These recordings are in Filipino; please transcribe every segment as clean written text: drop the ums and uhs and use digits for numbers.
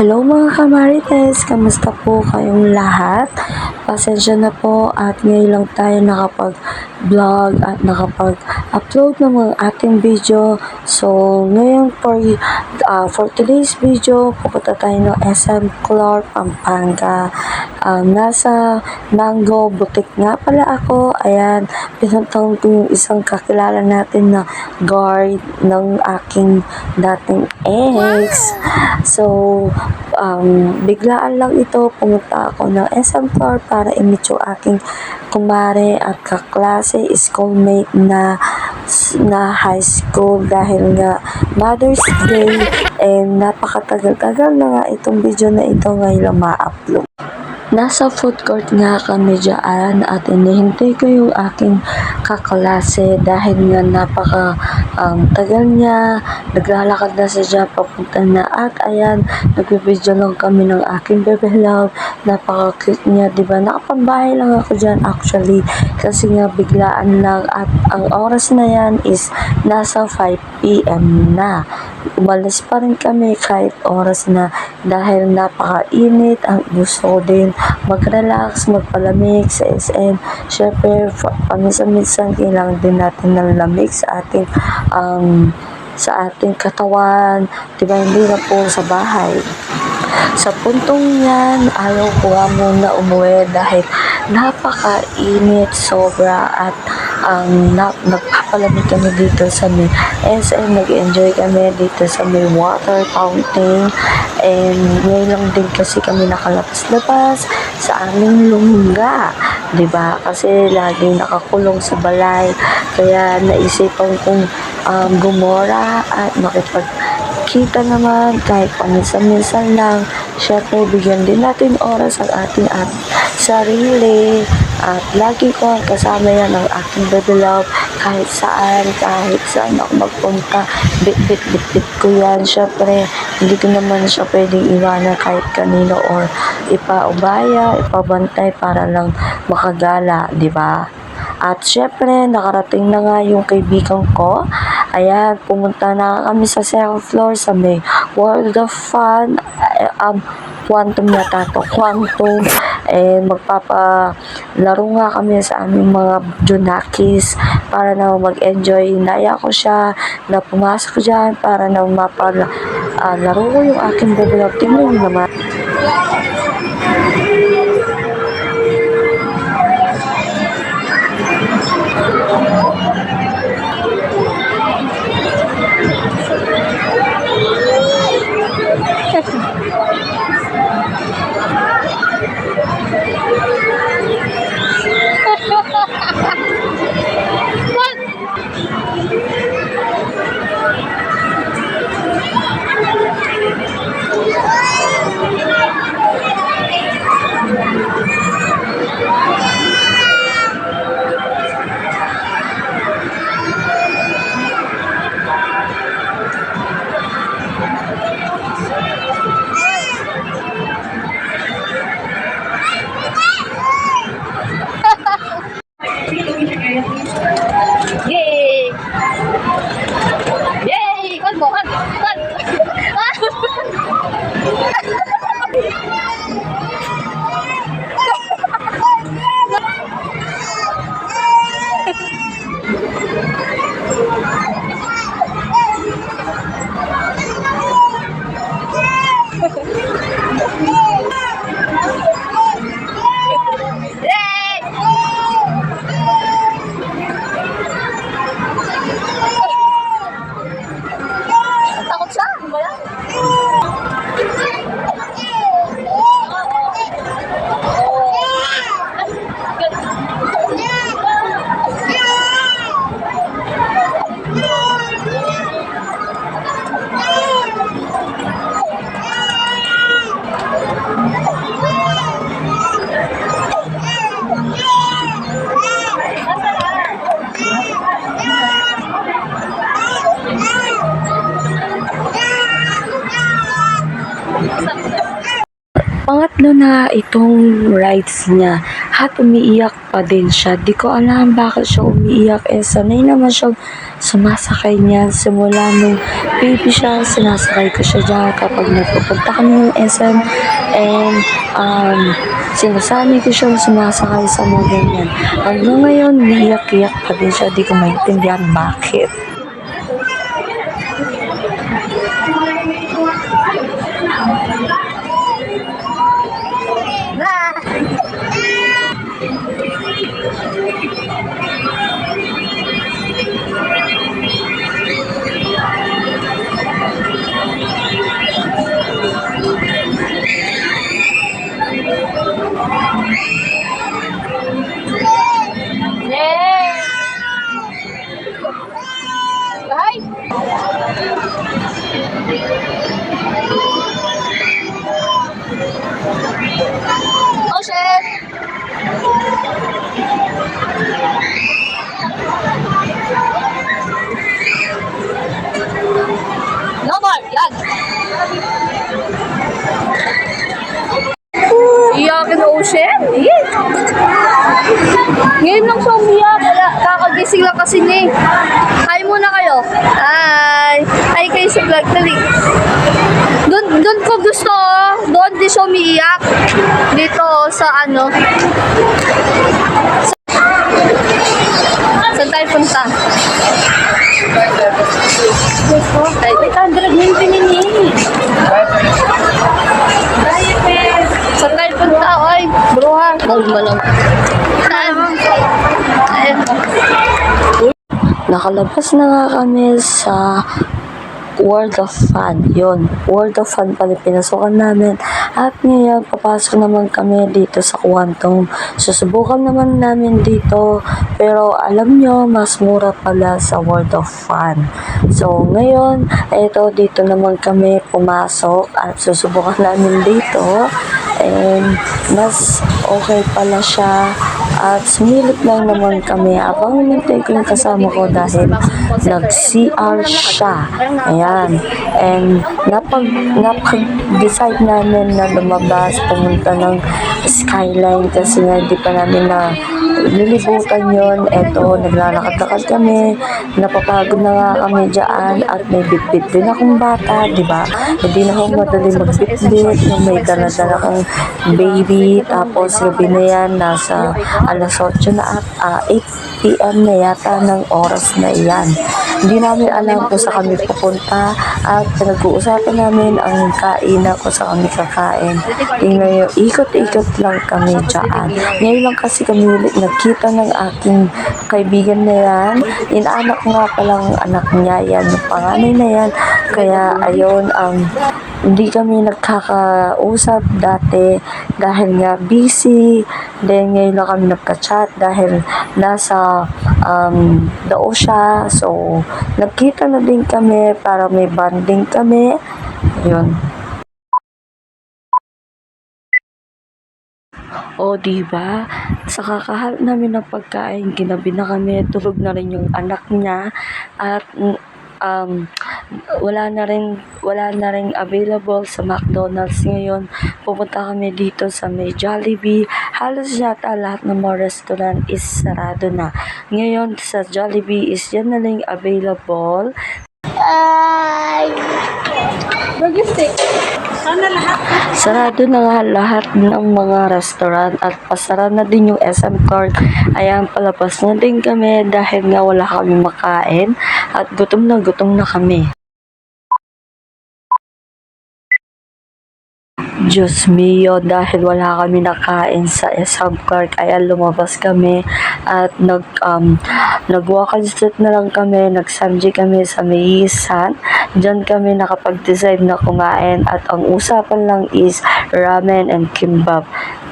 Hello mga kamarites, kamusta po kayong lahat? Pasensya na po at ngayon lang tayo nakapag-vlog at nakapag-upload ng mga ating video. So ngayon for today's video, pupunta tayo ng SM Clark, Pampanga. Nasa Mango Boutique nga pala ako. Ayan, pinuntahan ko yung isang kakilala natin na guard ng aking dating ex. So, biglaan lang ito, pumunta ako ng SM Clark para i-meet yung aking kumare at kaklase, schoolmate na high school dahil nga Mother's Day and napakatagal-tagal na nga itong video na ito ngayon lang ma-upload. Nasa food court nga kami dyan at inihintay ko yung aking kaklase dahil nga tagal niya, naglalakad na siya papunta na at ayan, nag-video lang kami ng aking baby love, napaka-cute niya, diba? Nakapagbahay lang ako dyan actually kasi nga biglaan lang at ang oras na yan is nasa 5 PM na. Umalis pa rin kami kahit oras na dahil napakainit. Ang gusto ko din mag-relax, magpalamig sa SM. Syempre, paminsan-minsan kailangan din natin ng lamig sa ating katawan. Diba, hindi na po sa bahay. Sa puntong yan, ayaw ko nga muna umuwi dahil napakainit sobra at nagpapalamig kami dito sa may SM, nag-enjoy kami dito sa may water fountain and ngayon lang din kasi kami nakalabas-labas sa aming lungga, diba? Kasi laging nakakulong sa balay kaya naisipan kong gumora at makipagkita naman kahit paminsan-minsan lang. Syempre, bigyan din natin oras ang ating sarili at lagi ko kasama yan ang aking baby love kahit saan ako magpunta, bit ko yan. Syempre, hindi ko naman siya pwedeng iwanan kahit kanino or ipaubaya, ipabantay para lang makagala, di ba? At syempre, nakarating na nga yung kaibigan ko. Ayan, pumunta na kami sa second floor sa may World of Fun, Quantum yata to, Quantum. Magpapalaro nga kami sa aming mga Junakis para na mag-enjoy. Inaya ko siya na pumasok dyan para na laro ko yung aking develop. Tingnan naman. Yay! Yay! Con bố con! Takot siya! Ano ba yan? Pangatlo na itong rides niya. at umiiyak pa din siya. Di ko alam bakit siya umiiyak. Sanay naman siya sumasakay niya. Simula nung baby siya, sinasakay ko siya dyan kapag nagpupunta kami ng SM. And sinasanay ko siyang sumasakay sa mga ganyan. Hanggang ngayon, umiiyak-iyak pa din siya. Di ko maintindihan bakit. Yay! Bye! Oh shit! No more! Yan! Iyakin na ocean? Ngayon lang siya umiyak. Wala, kakagising lang kasi niya. Hi muna kayo. Hi! Hi kayo sa vlog. Dali. Doon ko gusto. Doon di siya umiiyak. Dito sa ano. Saan tayo punta? Ay, 800 min pinini. Saan tayo punta? Oy, bruha. Huwag mo lang. Saan? Ayun. Nakalabas na nga kami sa World of Fun. Yun, World of Fun pala pinasukan namin. At ngayon, papasok naman kami dito sa Quantum. Susubukan naman namin dito. Pero alam nyo, mas mura pala sa World of Fun. So, ngayon, eto, dito naman kami pumasok at susubukan namin dito. And mas okay pala siya. At sumilip lang naman kami. Abang nintay ko yung kasama ko dahil nag-CR siya. Ayan. And napag-decide namin na lumabas, pumunta ng skyline kasi nga di pa namin na nilibutan yon. Eto, naglalakad-lakad kami. Napapagod na nga kami dyan at may bitbit din akong bata, di ba? Hindi na ako madali magbitbit nung may dala-dala kang baby. Tapos gabi na yan, nasa alas 8 na at 8 p.m. na yata ng oras na iyan. Hindi namin alam kung saan kami pupunta at pinag-uusapan namin ang kainan kung saan kami kakain. Ngayon, ikot-ikot lang kami dyan. Ngayon lang kasi kami ulit nagkita ng aking kaibigan na yan. Inaanak nga palang anak niya yan, yung panganay na yan. Kaya ayun, hindi kami nagkakausap dati dahil nga busy. Then ngayon lang kami nagka-chat dahil nasa dao siya. So, nagkita na din kami para may bonding kami. Yun. O, diba? Sa kakahalap namin ng pagkain, ginabi na kami, tulog na rin yung anak niya. At wala na rin available sa McDonald's ngayon. Pupunta kami dito sa may Jollibee. Halos yata lahat ng mga restaurant is sarado na. Ngayon sa Jollibee is yan na lang available. Sarado na nga lahat ng mga restaurant at pasara na din yung SM card. Ayan, palabas na din kami dahil nga wala kami makain at gutom na kami. Diyos mio, dahil wala kami nakain sa SM card, kaya lumabas kami at nag-walk-in street na lang kami, nag-samji kami sa Maisan. Diyan kami nakapag-decide na kumain at ang usapan lang is ramen and kimbap.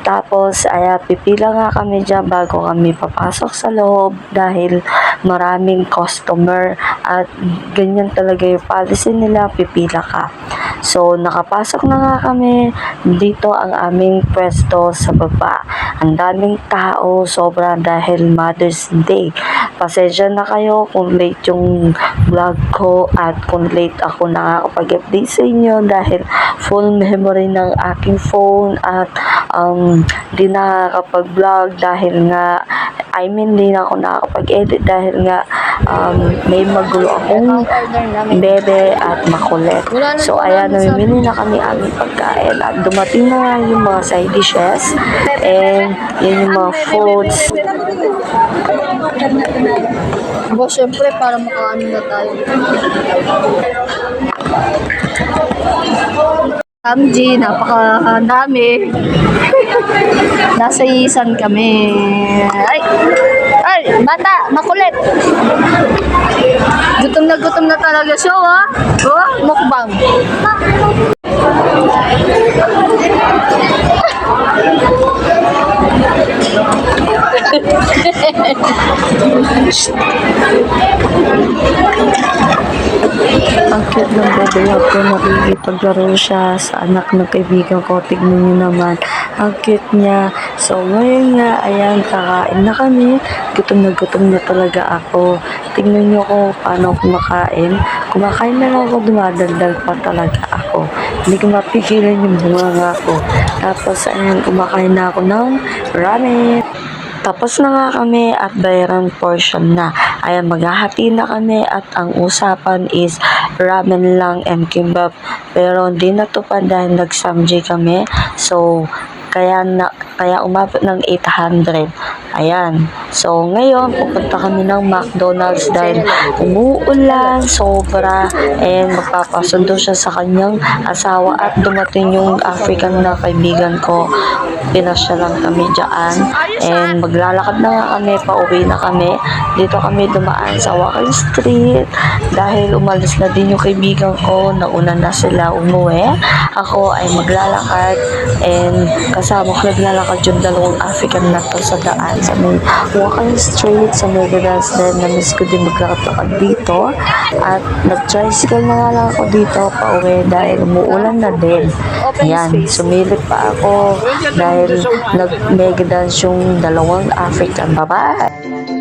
Tapos, pipila nga kami dyan bago kami papasok sa loob dahil maraming customer at ganyan talaga yung policy nila, pipila ka. So, nakapasok na nga kami. Dito ang aming pwesto sa baba. Ang daming tao, sobra dahil Mother's Day. pasensya na kayo kung late yung vlog ko at kung late ako nakakapag-update sa inyo dahil full memory ng aking phone at di nakakapag-vlog dahil nga di na ako nakakapag-edit dahil nga may magulo akong bebe at makulit. So, ayan, namimili na kami aming pagkain at dumating na nga yung mga side dishes and yun yung mga foods. Syempre, para makaano na tayo. Kamji, napakadami. Nasa isan kami. Ay, bata, makulit. Gutom na talaga siya, ha? Oh, mukbang. Ang cute ng bebe ko, nakikipaglaro siya sa anak ng kaibigan ko. Tignan niyo naman, ang cute niya. So, ngayon nga, ayan, kakain na kami. Gutom na talaga ako. Tignan niyo ko paano kumakain. Kumakain na lang ako, dumadaldal pa talaga ako. Hindi ko mapigilan yung bunganga ko. Tapos, ayan, kumakain na ako ng ramen. Tapos na nga kami at bayaran portion na. Ayan, maghahati na kami at ang usapan is ramen lang and kimbap. Pero hindi natupad dahil nag-samji kami. So, kaya umabot ng 800. Ayan. So, ngayon, pupunta kami ng McDonald's dahil umuulan, sobra, and magpapasundo siya sa kanyang asawa at dumating yung African na kaibigan ko. Pinasya lang kami dyan and maglalakad na nga kami, pauwi na kami. Dito kami dumaan sa Walking Street dahil umalis na din yung kaibigan ko, nauna na sila umuwi. Ako ay maglalakad and kasama ko naglalakad yung dalawang African na to sa daan sa may Walking Street sa Megadance din. Namiss ko din maglakad dito at nag-tricycle na nga lang ako dito pauwi dahil umuulan na din. Yan, sumilip pa ako dahil nag-Megadance yung dalawang African. Bye-bye!